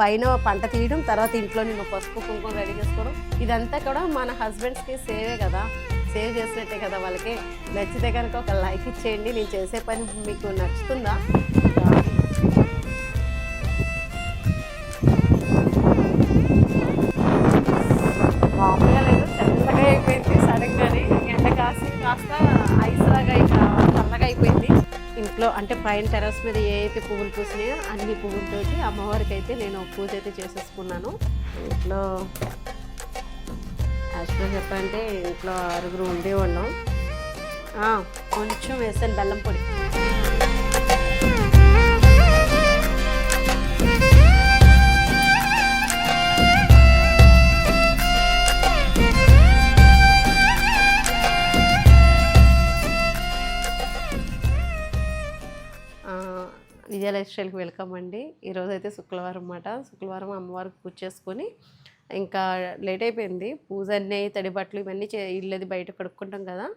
పైన పంట తీయడం, తర్వాత ఇంట్లో నేను పసుపు కుంకుమ రెడీ చేసుకోవడం, ఇదంతా కూడా మన హస్బెండ్స్కి సేవే కదా, సేవ్ చేసినట్టే కదా వాళ్ళకి. నచ్చితే కనుక ఒక లైక్ ఇచ్చేయండి. నేను చేసే పని మీకు నచ్చుతుందా? మామూలుగా లేదు, తెల్లగా అయిపోయింది సడన్గానే. ఎండ కాసి కాస్త ఐస్ లాగా చల్లగా అయిపోయింది. ఇంట్లో అంటే పైన టెర్రస్ మీద ఏ అయితే పువ్వులు పూసినాయో అన్ని పువ్వులతోటి అమ్మవారికి అయితే నేను పూజ అయితే చేసేసుకున్నాను. ఇంట్లో యాక్చువల్గా చెప్పాలంటే ఇంట్లో 6 ఉండేవాళ్ళం. కొంచెం వేసాను బెల్లం పొడి. విజయ లైఫ్ స్టైల్కి వెల్కమ్ అండి. ఈరోజైతే శుక్రవారం అన్నమాట. శుక్రవారం అమ్మవారికి పూజ చేసుకొని ఇంకా లేట్ అయిపోయింది. పూజ అన్నీ తడి బట్టలు ఇవన్నీ ఇల్లు బయట కడుక్కుంటాం కదా,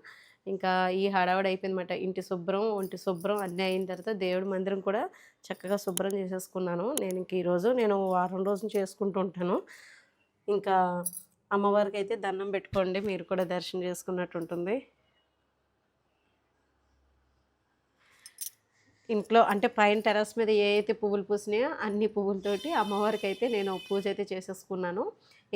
ఇంకా ఈ హడావడి అయిపోయింది అన్నమాట. ఇంటి శుభ్రం, ఒంటి శుభ్రం అన్నీ అయిన తర్వాత దేవుడి మందిరం కూడా చక్కగా శుభ్రం చేసేసుకున్నాను. నేను ఇంక ఈరోజు వారం రోజులు చేసుకుంటూ ఉంటాను. ఇంకా అమ్మవారికి అయితే దండం పెట్టుకోండి, మీరు కూడా దర్శనం చేసుకున్నట్టు ఉంటుంది. ఇంట్లో అంటే పైన టెర్రస్ మీద ఏ అయితే పువ్వులు పూసినాయో అన్ని పువ్వులతోటి అమ్మవారికి అయితే నేను పూజ అయితే చేసేసుకున్నాను.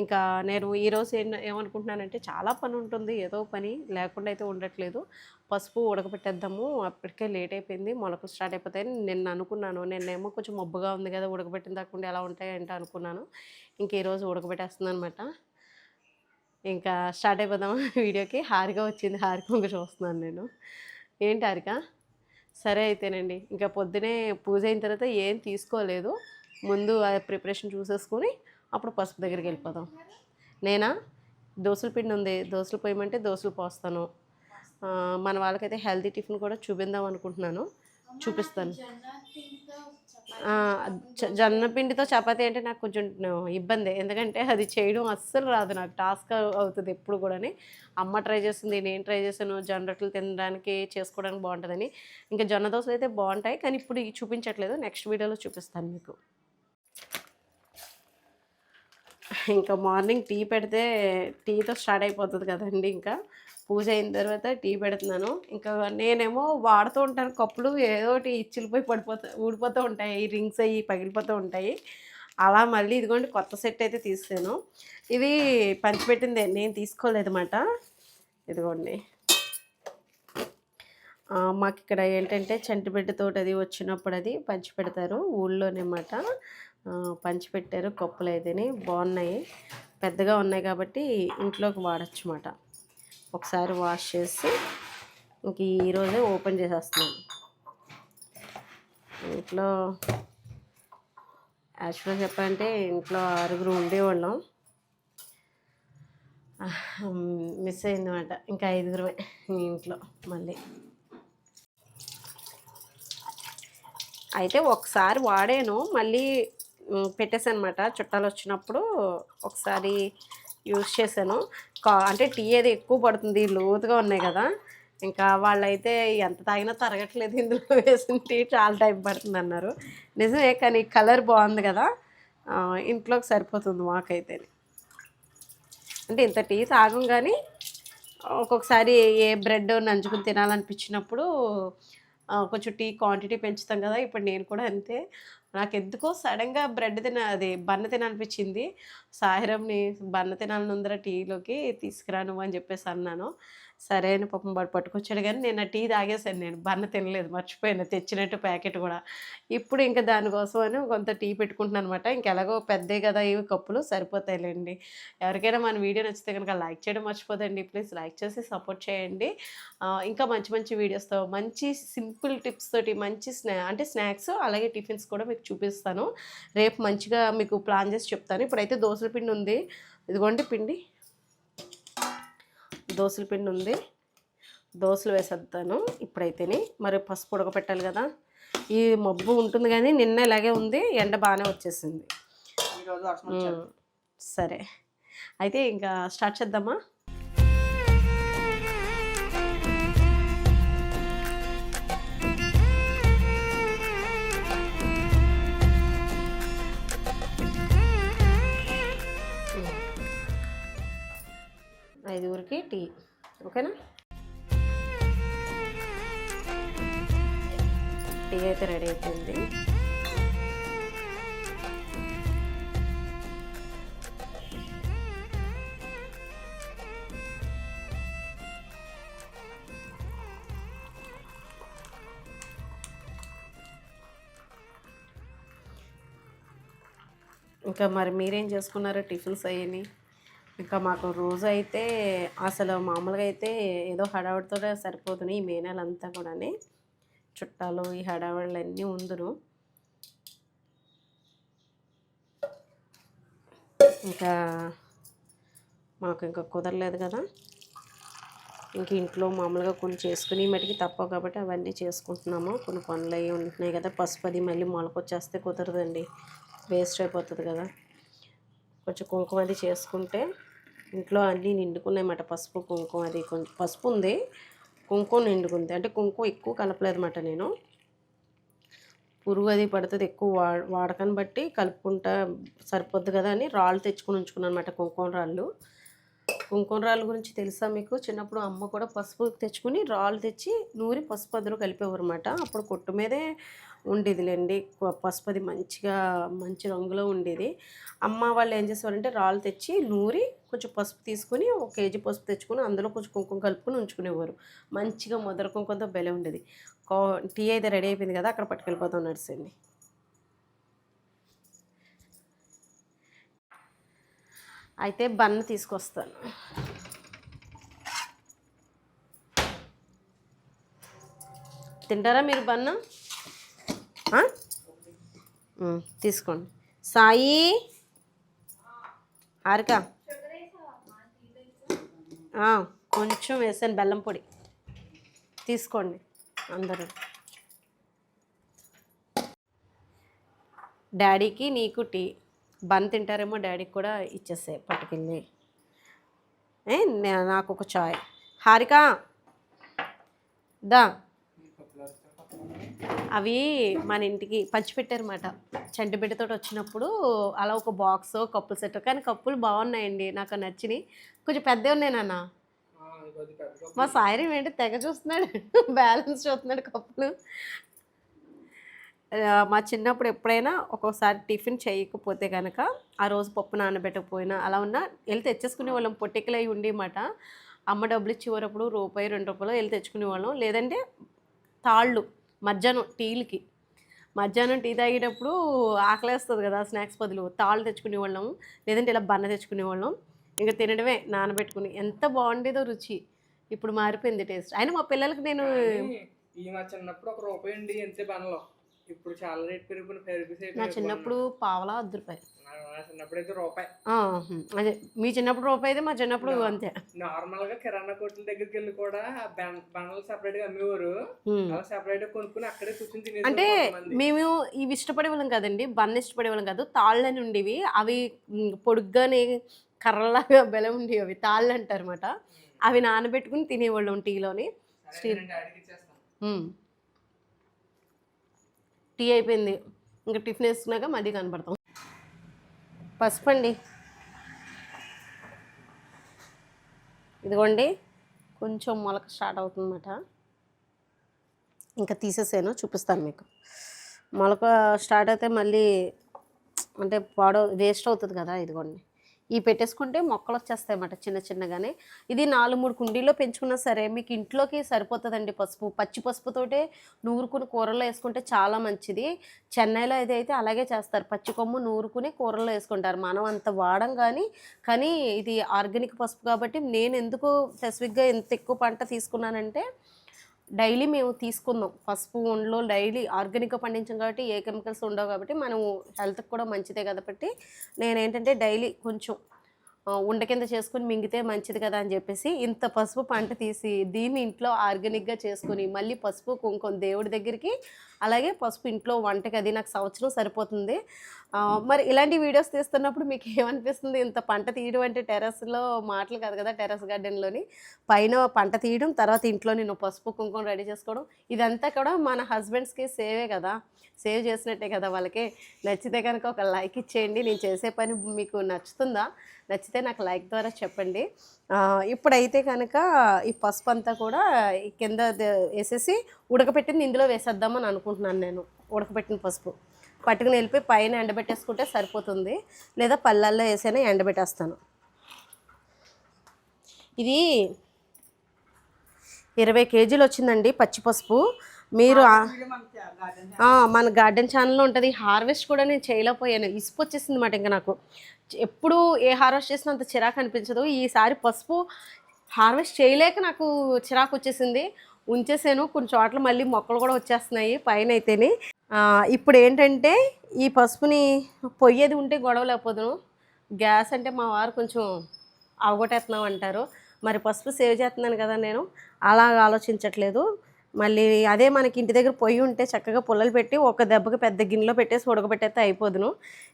ఇంకా నేను ఈరోజు ఏమనుకుంటున్నానంటే చాలా పని ఉంటుంది, ఏదో పని లేకుండా అయితే ఉండట్లేదు. పసుపు ఉడకబెట్టేద్దాము, అప్పటికే లేట్ అయిపోయింది, మొలకలు స్టార్ట్ అయిపోతాయని నేను అనుకున్నాను. నిన్నేమో కొంచెం మబ్బుగా ఉంది కదా, ఉడకబెట్టిన దాకుండా ఎలా ఉంటాయంటే అనుకున్నాను. ఇంక ఈరోజు ఉడకబెట్టేస్తుంది అనమాట. ఇంకా స్టార్ట్ అయిపోదాము వీడియోకి. హారిక వచ్చింది, హారిక ఇంకా చూస్తున్నాను నేను. ఏంటి హారిక? సరే అయితేనండి. ఇంకా పొద్దునే పూజ అయిన తర్వాత ఏం తీసుకోలేదు, ముందు ప్రిపరేషన్ చూసేసుకొని అప్పుడు పసుపు దగ్గరికి వెళ్ళిపోదాం. నేనా దోశల పిండి ఉంది, దోశలు పోయమంటే దోశలు పోస్తాను. మన వాళ్ళకైతే హెల్తీ టిఫిన్ కూడా చూపిద్దాం అనుకుంటున్నాను, చూపిస్తాను. జొన్న పిండితో చపాతీ అంటే నాకు కొంచెం ఇబ్బంది, ఎందుకంటే అది చేయడం అస్సలు రాదు నాకు, టాస్క్ అవుతుంది ఎప్పుడు కూడా. అమ్మ ట్రై చేస్తుంది, నేను ట్రై చేశాను, జొన్న రొట్టెలు తినడానికి చేసుకోవడానికి బాగుంటుందని. ఇంకా జొన్న దోశలు అయితే బాగుంటాయి, కానీ ఇప్పుడు చూపించట్లేదు, నెక్స్ట్ వీడియోలో చూపిస్తాను మీకు. ఇంకా మార్నింగ్ టీ పెడితే టీతో స్టార్ట్ అయిపోతుంది కదండి. ఇంకా పూజ అయిన తర్వాత టీ పెడుతున్నాను. ఇంకా నేనేమో వాడుతూ ఉంటాను కప్పులు, ఏదో ఒకటి ఇచ్చిలిపోయి ఊడిపోతూ ఉంటాయి, రింగ్స్ అయ్యి పగిలిపోతూ ఉంటాయి. అలా మళ్ళీ ఇదిగోండి కొత్త సెట్ అయితే తీసాను. ఇది పంచిపెట్టిందే, నేను తీసుకోలేదన్నమాట. ఇదిగోండి మాకు ఇక్కడ ఏంటంటే చంటిబిడ్డతో అది వచ్చినప్పుడు అది పంచిపెడతారు ఊళ్ళోనేమాట. పంచిపెట్టారు కప్పులు అయితేనే బాగున్నాయి, పెద్దగా ఉన్నాయి కాబట్టి ఇంట్లోకి వాడచ్చు అన్నమాట. ఒకసారి వాష్ చేసి ఇంక ఈరోజే ఓపెన్ చేసేస్తున్నాను. ఇంట్లో యాక్చువల్గా చెప్పాలంటే ఇంట్లో 6 ఉండేవాళ్ళం, మిస్ అయిందన్నమాట. ఇంకా 5 ఇంట్లో మళ్ళీ. అయితే ఒకసారి వాడాను, మళ్ళీ పెట్టేసాను అనమాట. చుట్టాలు వచ్చినప్పుడు ఒకసారి యూజ్ చేశాను. అంటే టీ అది ఎక్కువ పడుతుంది, లోతుగా ఉన్నాయి కదా, ఇంకా వాళ్ళైతే ఎంత తాగినా తరగట్లేదు, ఇందులో వేసిన టీ చాలా టైం పడుతుంది అన్నారు. నిజమే, కానీ కలర్ బాగుంది కదా, ఇంట్లోకి సరిపోతుంది మాకైతే. అంటే ఇంత టీ తాగం, కానీ ఒక్కొక్కసారి ఏ బ్రెడ్ నంచుకుని తినాలనిపించినప్పుడు కొంచెం టీ క్వాంటిటీ పెంచుతాం కదా. ఇప్పుడు నేను కూడా అంతే, నాకు ఎందుకో సడన్గా బన్న తినాలనిపించింది. సాయిరామ్ని బన్న తినాలని ఉందరా టీలోకి తీసుకురాను అని చెప్పేసి అన్నాను. సరే అని పాపం వాడు పట్టుకొచ్చాడు, కానీ నేను ఆ టీ తాగేసాను, నేను బన్న తినలేదు, మర్చిపోయాను తెచ్చినట్టు ప్యాకెట్ కూడా. ఇప్పుడు ఇంకా దానికోసం అని కొంత టీ పెట్టుకుంటున్నాను అనమాట. ఇంకెలాగో పెద్దే కదా, ఇవి కప్పులు సరిపోతాయిలేండి. ఎవరికైనా మన వీడియో నచ్చితే కనుక లైక్ చేయడం మర్చిపోదండి, ప్లీజ్ లైక్ చేసి సపోర్ట్ చేయండి. ఇంకా మంచి మంచి వీడియోస్తో, మంచి సింపుల్ టిప్స్ తోటి, మంచి స్నాక్స్ అలాగే టిఫిన్స్ కూడా మీకు చూపిస్తాను. రేపు మంచిగా మీకు ప్లాన్ చేసి చెప్తాను. ఇప్పుడైతే దోశల పిండి ఉంది, ఇదిగోండి పిండి, దోశల పిండి ఉంది, దోశలు వేసేద్దాను ఇప్పుడైతేనే. మరి పసుపు ఉడకపెట్టాలి కదా, ఈ మబ్బు ఉంటుంది కానీ నిన్న ఇలాగే ఉంది, ఎండ బాగానే వచ్చేసింది. సరే అయితే ఇంకా స్టార్ట్ చేద్దామా. 5కి టీ. ఓకేనా? టీ అయితే రెడీ అయిపోయింది. ఇంకా మరి మీరేం చేసుకున్నారో టిఫిన్స్ అయ్యని? ఇంకా మాకు రోజు అయితే అసలు మామూలుగా అయితే ఏదో హడావుడితోనే సరిపోతున్నాయి ఈ మే నెల అంతా కూడా. చుట్టాలు ఈ హడావుళ్ళన్నీ ఉందును. ఇంకా మాకు ఇంకా కుదరలేదు కదా, ఇంక ఇంట్లో మామూలుగా కొన్ని చేసుకుని మటుకి తప్పవు కాబట్టి అవన్నీ చేసుకుంటున్నాము. కొన్ని పనులు అవి ఉంటున్నాయి కదా, పసుపు అది మళ్ళీ మొలకొచ్చేస్తే కుదరదండి, వేస్ట్ అయిపోతుంది కదా. కొంచెం కుంకుమ అది చేసుకుంటే ఇంట్లో అన్నీ నిండుకున్నాయన్నమాట. పసుపు కుంకుమ అది, కొంచెం పసుపు ఉంది, కుంకుమ నిండుకుంది. అంటే కుంకుమ ఎక్కువ కలపలేదన్నమాట నేను. పురుగు అది పడుతుంది ఎక్కువ వాడకాన్ని బట్టి కలుపుకుంటా సరిపోద్ది కదా అని రాళ్ళు తెచ్చుకొని ఉంచుకున్నాను అనమాట, కుంకుమ రాళ్ళు. కుంకుమ రాళ్ళ గురించి తెలుసా మీకు? చిన్నప్పుడు అమ్మ కూడా పసుపు తెచ్చుకుని రాళ్ళు తెచ్చి నూరి పసుపు అందులో కలిపేవారు అనమాట. అప్పుడు కొట్టు మీదే ఉండేదిలేండి పసుపు, అది మంచిగా మంచి రంగులో ఉండేది. అమ్మ వాళ్ళు ఏం చేసేవారంటే రాళ్ళు తెచ్చి నూరి కొంచెం పసుపు తీసుకుని 1 కేజీ పసుపు తెచ్చుకొని అందులో కొంచెం కుంకుమ కలుపుకొని ఉంచుకునేవారు. మంచిగా మొదల కుంకుమతో బెలే ఉండేది. టీ అయితే రెడీ అయిపోయింది కదా, అక్కడ పట్టుకెళ్ళిపోతాం నడిచండి. అయితే బన్ తీసుకొస్తాను. తింటారా మీరు బన్ను? తీసుకోండి. సాయి, హారిక, కొంచెం వేసాను బెల్లం పొడి, తీసుకోండి అందరూ. డాడీకి నీకు టీ. బన్ తింటారేమో, డాడీకి కూడా ఇచ్చేసే పట్టుకెళ్ళి. నాకు ఒక చాయ్. హారిక దా. అవి మన ఇంటికి పంచిపెట్టారన్నమాట, చంటిబిడ్డతో వచ్చినప్పుడు. అలా ఒక బాక్స్ కప్పులు సెట్, కానీ కప్పులు బాగున్నాయండి, నాకు నచ్చినాయి. కొంచెం పెద్దవి ఉన్నాయి నాన్న. మా సాయిరం ఏంటి తెగ చూస్తున్నాడు, బ్యాలెన్స్ చూస్తున్నాడు కప్పులు. మా చిన్నప్పుడు ఎప్పుడైనా ఒక్కోసారి టిఫిన్ చేయకపోతే కనుక, ఆ రోజు పప్పు నానబెట్టకపోయినా అలా ఉన్నా వెళ్ళి తెచ్చేసుకునే వాళ్ళం. పొట్టికలు అవి ఉండేమాట. అమ్మ డబ్బులు ఇచ్చేవారప్పుడు ₹1, ₹2 వెళ్ళి తెచ్చుకునేవాళ్ళం. లేదంటే తాళ్ళు మధ్యాహ్నం టీలకి, మధ్యాహ్నం టీ తాగేటప్పుడు ఆకలేస్తుంది కదా, స్నాక్స్ బదులు తాళ్ళు తెచ్చుకునేవాళ్ళం. లేదంటే ఇలా బన్న తెచ్చుకునేవాళ్ళం. ఇంకా తినడమే నానబెట్టుకుని. ఎంత బాగుండేదో రుచి. ఇప్పుడు మారిపోయింది టేస్ట్. అయినా మా పిల్లలకి నేను మా చిన్నప్పుడు ₹1 ఎంతే బన్నలో. ఇప్పుడు చాలా రేట్ పెరిగిపోయి నా చిన్నప్పుడు పావలా ₹10. నా చిన్నప్పుడు అయితే రూపాయి. అదే మీ చిన్నప్పుడు రూపాయి అయితే మా చిన్నప్పుడు అంతే. నార్మల్ గా కిరాణా కొట్ల దగ్గరికి వెళ్ళి కూడా బన్నలు సెపరేట్ గా అమ్మేవారు. అలా సెపరేట్ గా కొనుక్కుని అక్కడే కూర్చొని తినేసి. అంటే మేము ఇవి ఇష్టపడే వాళ్ళం కదండి, బన్న ఇష్టపడే వాళ్ళం కాదు. తాళ్ళని ఉండేవి, అవి పొడుగ్గానే కర్రలాగా బెలం ఉండేవి, అవి తాళ్ళు అంటారు అనమాట. అవి నానబెట్టుకుని తినేవాళ్ళం టీలోని. టీ అయిపోయింది, ఇంకా టిఫిన్ వేసుకున్నాక మళ్ళీ కనపడతాం. పసుపు అండి, ఇదిగోండి. కొంచెం మొలక స్టార్ట్ అవుతుందన్నమాట. ఇంకా తీసేసాను, చూపిస్తాను మీకు. మొలక స్టార్ట్ అయితే మళ్ళీ అంటే వేస్ట్ అవుతుంది కదా. ఇదిగోండి, ఈ పెట్టేసుకుంటే మొక్కలు వచ్చేస్తాయి అన్నమాట చిన్న చిన్నగానే. ఇది 4-3 కుండీల్లో పెంచుకున్నా సరే మీకు ఇంట్లోకి సరిపోతుందండి. పసుపు, పచ్చి పసుపుతోటే నూరుకుని కూరల్లో వేసుకుంటే చాలా మంచిది. చెన్నైలో అయితే అలాగే చేస్తారు, పచ్చి కొమ్ము నూరుకుని కూరల్లో వేసుకుంటారు. మనం అంత వాడం కానీ ఇది ఆర్గానిక్ పసుపు కాబట్టి. నేను ఎందుకు స్పెసిఫిక్గా ఎంత ఎక్కువ పంట తీసుకున్నానంటే, డైలీ మేము తీసుకుందాం పసుపు ఒంట్లో, డైలీ ఆర్గానిక్గా పండించాం కాబట్టి ఏ కెమికల్స్ ఉండవు కాబట్టి మనం హెల్త్కి కూడా మంచిదే కాబట్టి నేనేంటంటే డైలీ కొంచెం ఉండ కింద చేసుకుని మింగితే మంచిది కదా అని చెప్పేసి ఇంత పసుపు పంట తీసి దీన్ని ఇంట్లో ఆర్గానిక్గా చేసుకుని మళ్ళీ పసుపు కుంకుమ దేవుడి దగ్గరికి, అలాగే పసుపు ఇంట్లో వంటకి, అది నాకు సంవత్సరం సరిపోతుంది. మరి ఇలాంటి వీడియోస్ తీస్తున్నప్పుడు మీకు ఏమనిపిస్తుంది? ఇంత పంట తీయడం అంటే టెర్రస్‌లో మాటలు కాదు కదా! టెర్రస్ గార్డెన్‌లోని. పైన పంట తీయడం, తర్వాత ఇంట్లో నేను పసుపు, కుంకుమ రెడీ చేసుకోవడం. ఇదంతా కూడా మన హస్బెండ్స్‌కి సేవే కదా! సేవ్ చేసినట్టే కదా వాళ్ళకి. నచ్చితే కనుక ఒక లైక్ ఇచ్చేయండి. నేను చేసే పని మీకు నచ్చుతుందా? నచ్చితే నాకు లైక్ ద్వారా చెప్పండి. ఇప్పుడైతే కనుక ఈ పసుపు అంతా కూడా ఈ కింద వేసేసి ఉడకపెట్టింది ఇందులో వేసేద్దామని అనుకుంటున్నాను నేను. ఉడకపెట్టిన పసుపు పట్టుకుని వెళ్ళిపోయి పైన ఎండబెట్టేసుకుంటే సరిపోతుంది. లేదా పళ్ళల్లో వేసైనా ఎండబెట్టేస్తాను. ఇది 20 కేజీలు వచ్చిందండి పచ్చి పసుపు. మీరు మన గార్డెన్ ఛానల్లో ఉంటుంది. హార్వెస్ట్ కూడా నేను చేయలేకపోయాను. ఇసుకొచ్చేసింది అన్నమాట. ఇంకా నాకు ఎప్పుడు ఏ హార్వెస్ట్ చేసినా అంత చిరాకు అనిపించదు. ఈసారి పసుపు హార్వెస్ట్ చేయలేక నాకు చిరాకు వచ్చేసింది. ఉంచేసాను. కొన్ని చోట్ల మళ్ళీ మొక్కలు కూడా వచ్చేస్తున్నాయి పైన అయితేనే. ఇప్పుడు ఏంటంటే ఈ పసుపుని పొయ్యేది ఉంటే గొడవ లేకపోదును. గ్యాస్ అంటే మా వారు కొంచెం అవగొట్టేస్తున్నాం అంటారు. మరి పసుపు సేవ్ చేస్తున్నాను కదా నేను, అలాగ ఆలోచించట్లేదు. మళ్ళీ అదే మనకి ఇంటి దగ్గర పొయ్యి ఉంటే చక్కగా పుల్లలు పెట్టి ఒక దెబ్బకి పెద్ద గిన్నెలో పెట్టేసి ఉడకబెట్టేస్తే అయిపోదును.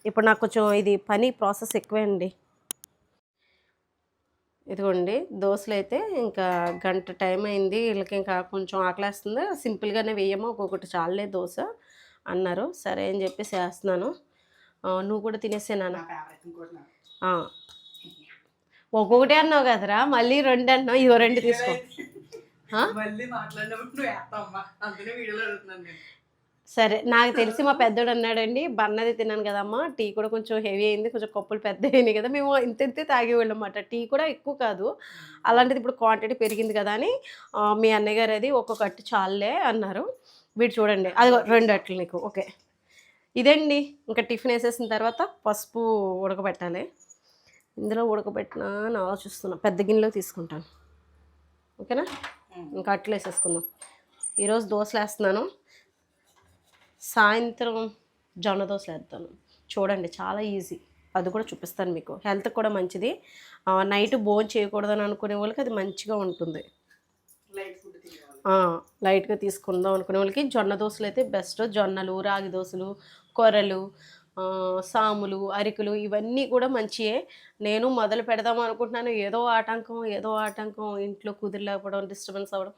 ఇప్పుడు నాకు కొంచెం ఇది పని ప్రాసెస్ ఎక్కువే అండి. ఇదిగోండి దోశలు అయితే ఇంకా గంట టైం అయింది. వీళ్ళకి ఇంకా కొంచెం ఆకలేస్తుంది. సింపుల్గానే వేయమ్మా, ఒక్కొక్కటి చాలులే దోశ అన్నారు. సరే అని చెప్పేసి వేస్తున్నాను. నువ్వు కూడా తినేసేనా? ఒక్కొక్కటే అన్నావు కదరా, మళ్ళీ 2 అన్నావు. ఇదో 2 తీసుకో. సరే, నాకు తెలిసి మా పెద్దోడు అన్నాడండి, బన్నది తిన్నాను కదమ్మా, టీ కూడా కొంచెం హెవీ అయింది, కొంచెం కప్పులు పెద్ద అయినాయి కదా, మేము ఇంతే తాగేవాళ్ళం అన్నమాట. టీ కూడా ఎక్కువ కాదు, అలాంటిది ఇప్పుడు క్వాంటిటీ పెరిగింది కదా అని మీ అన్నయ్య గారు అది ఒక్కొక్క అట్టు చాలులే అన్నారు. వీడు చూడండి, అది 2 అట్లు నీకు. ఓకే, ఇదండి. ఇంకా టిఫిన్ వేసేసిన తర్వాత పసుపు ఉడకబెట్టాలి. ఇందులో ఉడకబెట్టినా అని ఆలోచిస్తున్నా. పెద్ద గిన్నెలో తీసుకుంటాను. ఓకేనా? ఇంకా అట్లు వేసేసుకుందాం. ఈరోజు దోశలు వేస్తున్నాను, సాయంత్రం జొన్న దోశలు వేస్తాను. చూడండి, చాలా ఈజీ. అది కూడా చూపిస్తాను మీకు. హెల్త్కి కూడా మంచిది. నైట్ భోజనం చేయకూడదని అనుకునే వాళ్ళకి అది మంచిగా ఉంటుంది. లైట్గా తీసుకుందాం అనుకునే వాళ్ళకి జొన్న దోశలు అయితే బెస్ట్. జొన్నలు, రాగి దోశలు, కొర్రలు, సాములు, అరికలు ఇవన్నీ కూడా మంచియే. నేను మొదలు పెడదాం అనుకుంటున్నాను. ఏదో ఆటంకం ఇంట్లో కుదిరలేకపోవడం, డిస్టర్బెన్స్ అవ్వడం,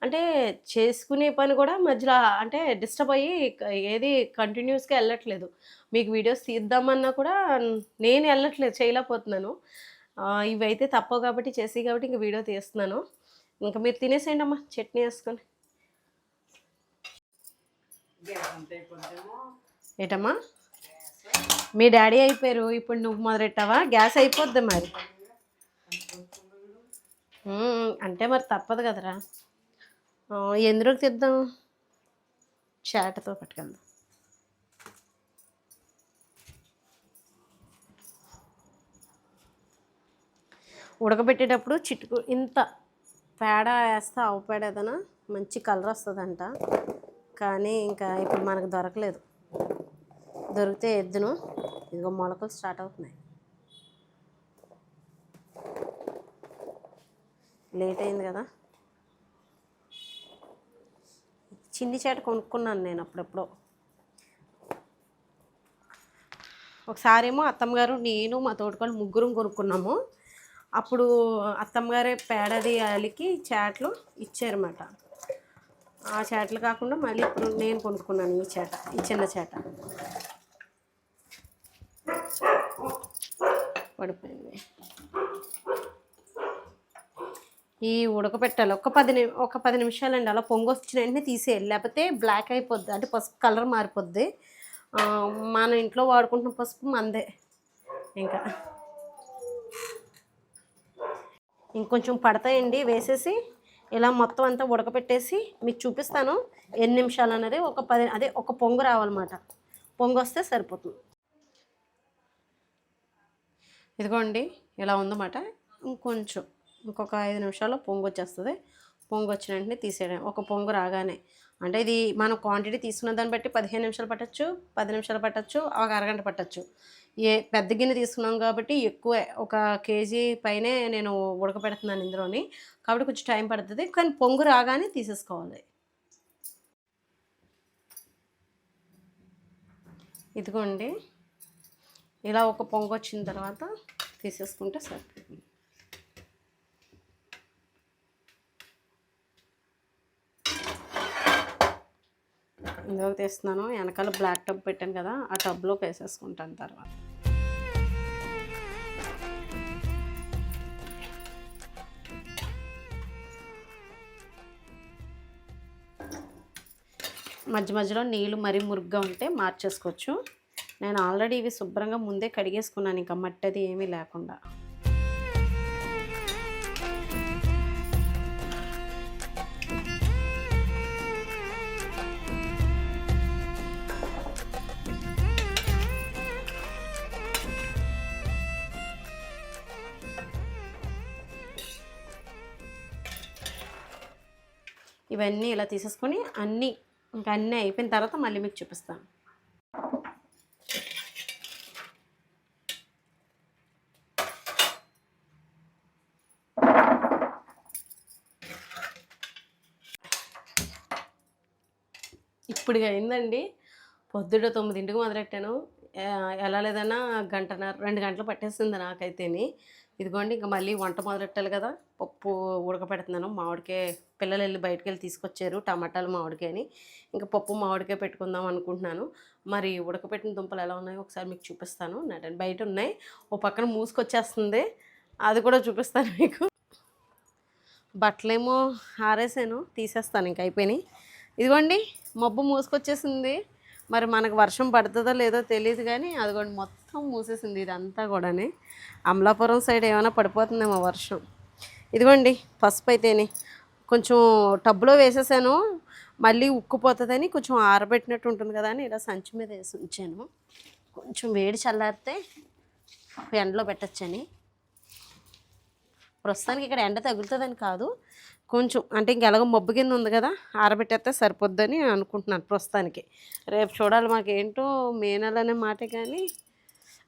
అంటే చేసుకునే పని కూడా మధ్యలో అంటే డిస్టర్బ్ అయ్యి ఏది కంటిన్యూస్గా వెళ్ళట్లేదు. మీకు వీడియోస్ తీద్దామన్నా కూడా నేను వెళ్ళట్లేదు, చేయలేకపోతున్నాను. ఇవైతే తప్పవు కాబట్టి కాబట్టి ఇంక వీడియో తీస్తున్నాను. ఇంకా మీరు తినేసేయండి అమ్మా, చట్నీ వేసుకొని. ఏటమ్మా, మీ డాడీ అయిపోయారు, ఇప్పుడు నువ్వు మొదలెట్టావా? గ్యాస్ అయిపోద్ది మరి. అంటే మరి తప్పదు కదరా. ఎందులోకి తెద్దాం? చాటతో పట్టుకెళ్దాం. ఉడకబెట్టేటప్పుడు చిటుకు ఇంత పేడ వేస్తే, ఆవు పేడ ఏదైనా మంచి కలర్ వస్తుందంట. కానీ ఇంకా ఇప్పుడు మనకు దొరకలేదు. దొరికితే ఎద్దును. ఇదిగో మొలకలు స్టార్ట్ అవుతున్నాయి. లేట్ అయింది కదా. చిన్ని చేట కొనుక్కున్నాను నేను అప్పుడెప్పుడో. ఒకసారేమో అత్తమ్మగారు, నేను, మా తోటకోళ్ళు ముగ్గురం కొనుక్కున్నాము. అప్పుడు అత్తమ్మగారే పేడది అలికి చేటలు ఇచ్చారన్నమాట. ఆ చేటలు కాకుండా మళ్ళీ ఇప్పుడు నేను కొనుక్కున్నాను ఈ చేట, ఈ చిన్న చేట. పడిపోయింది. ఈ ఉడకపెట్టాలి ఒక 10 నిమిషాలండి. అలా పొంగు వచ్చిన వెంటనే తీసేయాలి, లేకపోతే బ్లాక్ అయిపోద్ది, అంటే పసుపు కలర్ మారిపోద్ది. మన ఇంట్లో వాడుకుంటున్న పసుపు మందే. ఇంకా ఇంకొంచెం పడతాయండి వేసేసి ఇలా మొత్తం అంతా ఉడకపెట్టేసి మీకు చూపిస్తాను ఎన్ని నిమిషాలు అనేది. ఒక పొంగు రావాలన్నమాట. పొంగు వస్తే సరిపోతుంది. ఇదిగోండి ఇలా ఉందన్నమాట. ఇంకొక 5 నిమిషాల్లో పొంగు వచ్చేస్తుంది. పొంగు వచ్చిన వెంటనే తీసేయడం. ఒక పొంగు రాగానే, అంటే ఇది మనం క్వాంటిటీ తీసుకున్న దాన్ని బట్టి 15 నిమిషాలు పట్టచ్చు, 10 నిమిషాలు పట్టచ్చు, ఒక అరగంట పట్టచ్చు. పెద్ద గిన్నె తీసుకున్నాం కాబట్టి ఎక్కువే, 1 కేజీ పైనే నేను ఉడకపెడుతున్నాను ఇందులోని, కాబట్టి కొంచెం టైం పడుతుంది. కానీ పొంగు రాగానే తీసేసుకోవాలి. ఇదిగోండి ఇలా ఒక పొంగు వచ్చిన తర్వాత తీసేసుకుంటే సరిపోతుంది. ఇందులో తీస్తున్నాను. వెనకాల బ్లాక్ టబ్ పెట్టాను కదా, ఆ టబ్లోకి వేసేసుకుంటాను తర్వాత. మధ్య మధ్యలో నీళ్ళు మరీ మురుగ్గా ఉంటే మార్చేసుకోవచ్చు. నేను ఆల్రెడీ ఇవి శుభ్రంగా ముందే కడిగేసుకున్నాను, ఇంకా మట్టి అది ఏమీ లేకుండా. ఇవన్నీ ఇలా తీసేసుకొని ఇంకా అన్నీ అయిపోయిన తర్వాత మళ్ళీ మీకు చూపిస్తాను. ఇప్పుడు అయిందండి. పొద్దుట 9ంటికి మొదలెట్టాను. ఎలా లేదన్నా గంటన్నర 2 గంటలు పట్టేసింది నాకైతేని. ఇదిగోండి ఇంకా మళ్ళీ వంట మొదలెట్టాలి కదా. పప్పు ఉడకపెడుతున్నాను. మామిడికాయ పిల్లలు వెళ్ళి బయటకు వెళ్ళి తీసుకొచ్చారు, టమాటాలు మామిడికాయ అని. ఇంకా పప్పు మామిడికాయ పెట్టుకుందాం అనుకుంటున్నాను. మరి ఉడకపెట్టిన దుంపలు ఎలా ఉన్నాయో ఒకసారి మీకు చూపిస్తాను. బయట ఉన్నాయి, ఓ పక్కన మూసుకొచ్చేస్తుంది, అది కూడా చూపిస్తాను మీకు. బట్టలేమో ఆరేసాను, తీసేస్తాను, ఇంక అయిపోయినాయి. ఇదిగోండి మబ్బు మూసుకొచ్చేసింది. మరి మనకు వర్షం పడుతుందో లేదో తెలియదు కానీ అదిగోండి మొత్తం మూసేసింది ఇదంతా కూడాని. అమలాపురం సైడ్ ఏమైనా పడిపోతుందేమో వర్షం. ఇదిగోండి పసుపు అయితేనే కొంచెం టబ్లో వేసేసాను, మళ్ళీ ఉక్కుపోతుందని కొంచెం ఆరబెట్టినట్టు ఉంటుంది కదా అని ఇలా సంచి మీద వేసి ఉంచాను. కొంచెం వేడి చల్లారితే ఎండలో పెట్టచ్చని. ప్రస్తుతానికి ఇక్కడ ఎండ తగులుతుందని కాదు, కొంచెం అంటే ఇంకెలాగో మబ్బు కింద ఉంది కదా, ఆరబెట్టేస్తే సరిపోద్దని అనుకుంటున్నాను ప్రస్తుతానికి. రేపు చూడాలి మాకేంటో, మే నెల అనే మాటే కానీ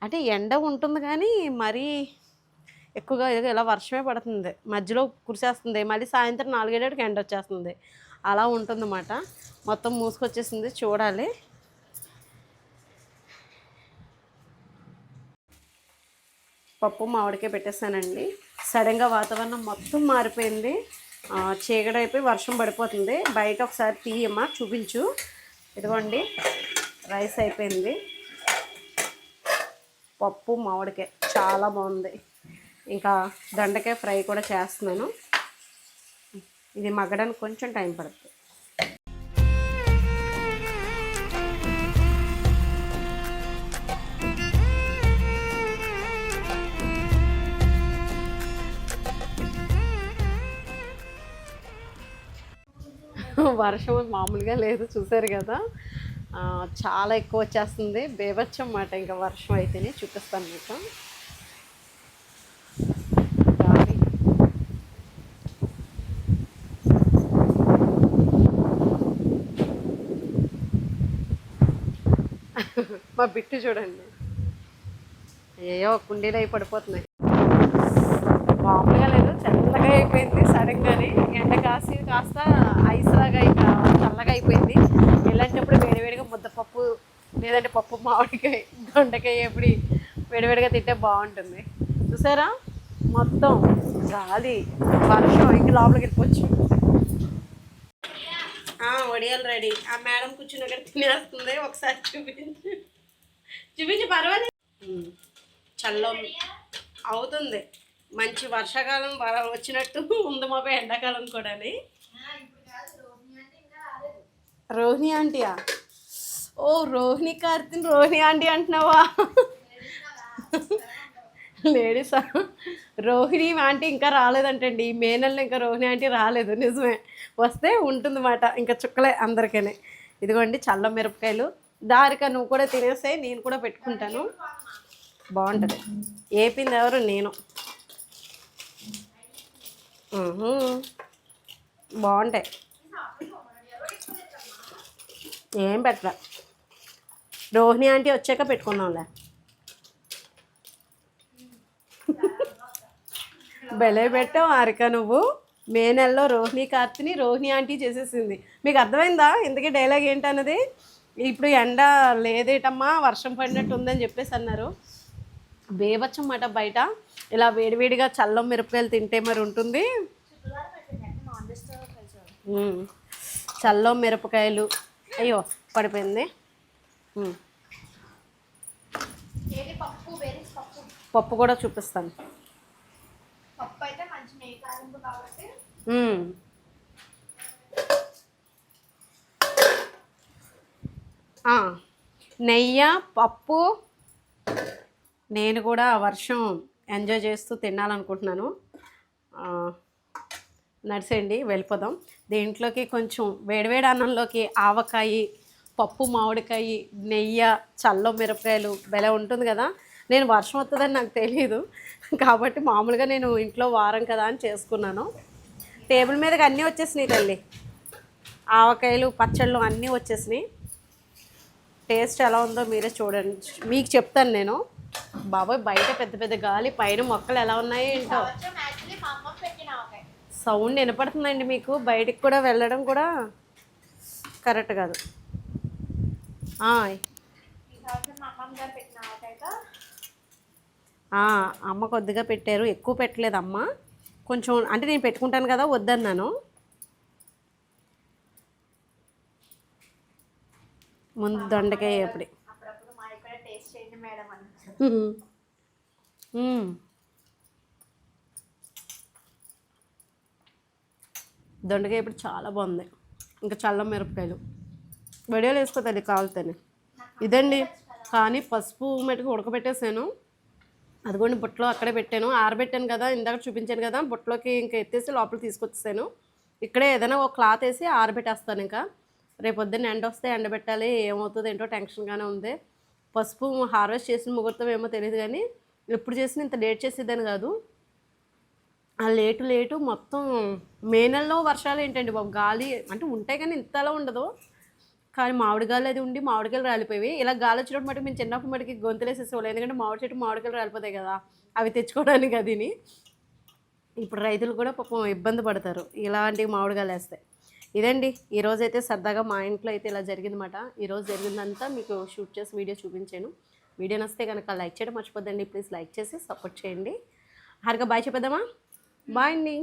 అంటే ఎండ ఉంటుంది కానీ మరీ ఎక్కువగా ఇలా వర్షమే పడుతుంది, మధ్యలో కురిసేస్తుంది, మళ్ళీ సాయంత్రం 4-7కి ఎండ వచ్చేస్తుంది, అలా ఉంటుందన్నమాట. మొత్తం మూసుకొచ్చేసింది, చూడాలి. పప్పు మామిడికాయ పెట్టేస్తానండి. సడన్గా వాతావరణం మొత్తం మారిపోయింది, చీకటైపోయి వర్షం పడిపోతుంది. బయట ఒకసారి తీయమ్మా చూపించు. ఇదిగోండి రైస్ అయిపోయింది, పప్పు మామిడికాయ చాలా బాగుంది. ఇంకా దొండకాయ ఫ్రై కూడా చేస్తున్నాను. ఇది మగ్గడానికి కొంచెం టైం పడుతుంది. వర్షం మామూలుగా లేదు, చూసారు కదా, చాలా ఎక్కువ వచ్చేస్తుంది, బేబచ్చం అన్నమాట. ఇంకా వర్షం అయితేనే చూపిస్తాను మీకు. మా బిట్టు చూడండి, ఏయో కుండీలు అయి పడిపోతున్నాయి. మామూలుగా లేదు, చల్లగా అయిపోయింది సడన్గానే. ఎండ కాస్త ఐస్ లాగా ఇక చల్లగా అయిపోయింది. ఇలాంటప్పుడు వేడివేడిగా ముద్దపప్పు లేదంటే పప్పు మామిడికాయ దొండకాయ ఎప్పుడు వేడివేడిగా తింటే బాగుంటుంది. చూసారా మొత్తం గాలి వర్షం, ఇంక లోపలికి వెళ్ళిపోవచ్చు. వడియాలు రెడీ. ఆ మేడం కూర్చుని అక్కడ తినేస్తుంది, ఒకసారి చూపించి పర్వాలేదు. చల్లం అవుతుంది, మంచి వర్షాకాలం వచ్చినట్టు ఉంది మాపై ఎండాకాలం కూడా. రోహిణి ఆంటీయా? ఓ రోహిణి కార్తీని రోహిణి ఆంటీ అంటున్నావా? లేడీసా? రోహిణి ఆంటీ ఇంకా రాలేదంటండి, ఈ మే నెలలో ఇంకా రోహిణి ఆంటీ రాలేదు. నిజమే, వస్తే ఉంటుందన్నమాట ఇంకా చుక్కలే అందరికీ. ఇదిగోండి చల్ల మిరపకాయలు. దారిక నువ్వు కూడా తినేసాయి, నేను కూడా పెట్టుకుంటాను, బాగుంటుంది. ఏపింది ఎవరు? నేను. బాగుంటాయి, ఏం పెట్టలే. రోహిణి ఆంటీ వచ్చాక పెట్టుకున్నాంలే. బెలే పెట్టావు హారిక నువ్వు. మే నెలలో రోహిణి కార్తిని రోహిణి ఆంటీ చేసేసింది. మీకు అర్థమైందా ఇంతకీ డైలాగ్ ఏంటన్నది? ఇప్పుడు ఎండ లేదేటమ్మా వర్షం పడినట్టు ఉందని చెప్పేసి అన్నారు. వేయవచ్చు అన్నమాట బయట. ఇలా వేడివేడిగా చల్లం మిరపకాయలు తింటే మరి ఉంటుంది. చల్లం మిరపకాయలు. అయ్యో పడిపోయింది. పప్పు కూడా చూపిస్తాను. పప్పు అయితే మంచి నెయ్యి తాలింపు కాబట్టి నెయ్యి పప్పు. నేను కూడా వర్షం ఎంజాయ్ చేస్తూ తినాలనుకుంటున్నాను. నడిసేయండి వెళ్ళిపోదాం. దీంట్లోకి కొంచెం వేడివేడి అన్నంలోకి ఆవకాయ, పప్పు, మామిడికాయ, నెయ్యి, చల్లం మిరపకాయలు భలే ఉంటుంది కదా. నేను వర్షం వస్తుందని నాకు తెలియదు కాబట్టి మామూలుగా నేను ఇంట్లో వారం కదా అని చేసుకున్నాను. టేబుల్ మీదకి అన్నీ వచ్చేసినాయి తల్లి. ఆవకాయలు, పచ్చళ్ళు అన్నీ వచ్చేసినాయి. టేస్ట్ ఎలా ఉందో మీరే చూడండి, మీకు చెప్తాను నేను. బాబాయ్ బయట పెద్ద పెద్ద గాలి, పైన మొక్కలు ఎలా ఉన్నాయో ఏంటో. సౌండ్ వినపడుతుందండి మీకు. బయటికి కూడా వెళ్ళడం కూడా కరెక్ట్ కాదు. అమ్మ కొద్దిగా పెట్టారు, ఎక్కువ పెట్టలేదు అమ్మ. కొంచెం అంటే నేను పెట్టుకుంటాను కదా వద్దన్నాను. ముందు దొండకాయ ఎప్పుడు దొండకాయ ఇప్పుడు చాలా బాగుంది. ఇంకా చల్లం మిరపకాయలు వడియాలు వేసుకోతుంది కావాలితేనే. ఇదండి. కానీ పసుపు మెట్టుకు ఉడకబెట్టేసాను. అదిగోండి బుట్టలో అక్కడే పెట్టాను. ఆరబెట్టాను కదా, ఇందాక చూపించాను కదా. బుట్టలోకి ఇంకా ఎత్తేసి లోపల తీసుకొచ్చేసాను. ఇక్కడే ఏదైనా ఒక క్లాత్ వేసి ఆరబెట్టేస్తాను. ఇంకా రేపొద్దున్న ఎండ వస్తే ఎండబెట్టాలి. ఏమవుతుందో ఏంటో టెన్షన్గానే ఉంది. పసుపు హార్వెస్ట్ చేసిన ముహూర్తం ఏమో తెలియదు, కానీ ఎప్పుడు చేసిన ఇంత లేట్ చేసేదాన్ని కాదు. ఆ లేటు మొత్తం మే నెలలో వర్షాలు ఏంటండి బాబు. గాలి అంటే ఉంటాయి కానీ ఇంతలా ఉండదు. కానీ మామిడి గాలి అది ఉండి మామిడికాయలు రాలిపోయి. ఇలా గాలి వచ్చినప్పుడు మటుకు మేము చిన్నప్పుడు మటుకి గొంతులేసేసేవాళ్ళు. ఎందుకంటే మామిడి చెట్టు మామిడికాయలు రాలిపోతాయి కదా, అవి తెచ్చుకోవడానికి. అదిని ఇప్పుడు రైతులు కూడా పాపం ఇబ్బంది పడతారు ఇలాంటి మామిడికాయలు వేస్తే. ఇదండి ఈరోజైతే సరదాగా మా ఇంట్లో అయితే ఇలా జరిగిందన్నమాట. ఈరోజు జరిగిందంతా మీకు షూట్ చేసి వీడియో చూపించాను. వీడియో నచ్చితే కనుక లైక్ చేయడం మర్చిపోద్దండి. ప్లీజ్ లైక్ చేసి సపోర్ట్ చేయండి. హారిగా బాయ్ చెప్పేద్దామా? బాయ్ అండి.